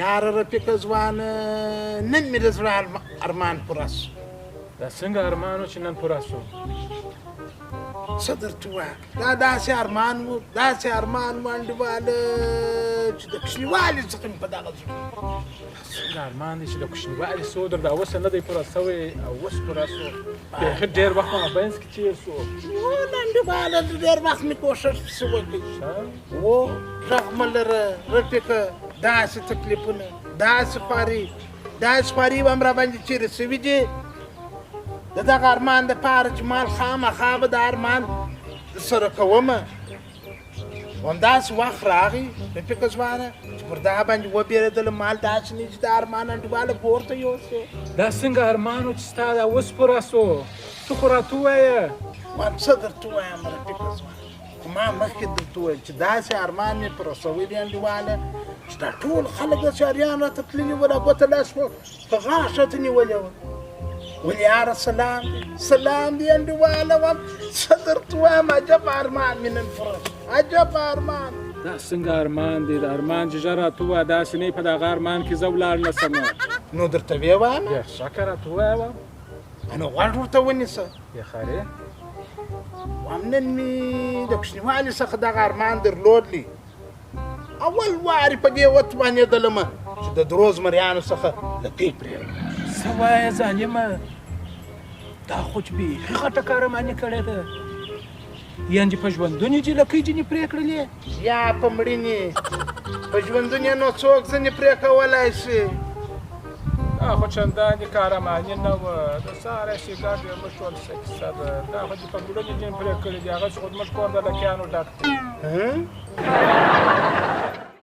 یاره رفیقه ځوانه نن مې د زړه ارمان پوره شو. دا څنګه ارمان و چې نن پوره شو؟ څه درته ووایم دا داسې ارمان و انډیواله چې د کوچنیوالي څخه مې په دغه زړه څنګه ارمان دی چې د کوچنیوالي سو در دا اوسه نه دی پوره سوی او اوس پوره سو بیخي ډېر وخت په مابینځ کې تېر سو. انډیواله ډېر وخت مې کوښښ پسې وکړ و غږ مه لره رفیقه داسې تکلیفونه داسې خواري به هم راباندې چیرې سوي دي د دغه ارمان دپاره چې مال خامخا به د ارمان سره کومه همداسې وخت راغی رفیقه ځوانه چې پر دغه باندې وبېرېدلم مال داسې نه چې د ارمان انډیواله پورته یوسو. دا څنګه ارمان و چې ستا دا اوس پوره سو؟ ته خو راته ووایه. وایم څه درته ووایم رفیقه ځوانه خو ما مخکې درته وویل چې داسې ارمان مې پوره سوی دی انډیواله چې دا ټول خلک د شاریان راته تللي ول ګوته لاس په غاښ راته نیولې وه. ولې یاره سلام دی انډیواله وایم څه درته ووایم عجب ارمان مې نن پوره عجب ارمان. دا څنګه ارمان دی؟ د ارمان چې ژر راته ووایه داسې نه په دغه ارمان کې زه ولاړ نه شم. نو درته ویې وایم بېشکه راته ووایه نو غوږ ورته ونیسه. بېخارې وایم نن مې د کوچنیوالي څخه دغه ارمان درلودلی اول وارې په دې وتوانېدلمه چې د درو زمریانو څخه لکۍ پرېږدم. څه وایه ظالمه دا خو چې بیخي غټه کارماني کړې ده. یعنې په ژوندون یې چې لکۍ ځینې پرې کړلې یا په مړینې په ژوندون یې نو څوک ځینې پرې کولی شي. دا خو چندانې کارماني نه وه د سهاره سیګار یې موږ ټول څه کیسه ده. دا خو چې په مړونې ځینې پرې کړې دي هغه چې خو زموږ کور د لکیانو ډک دی.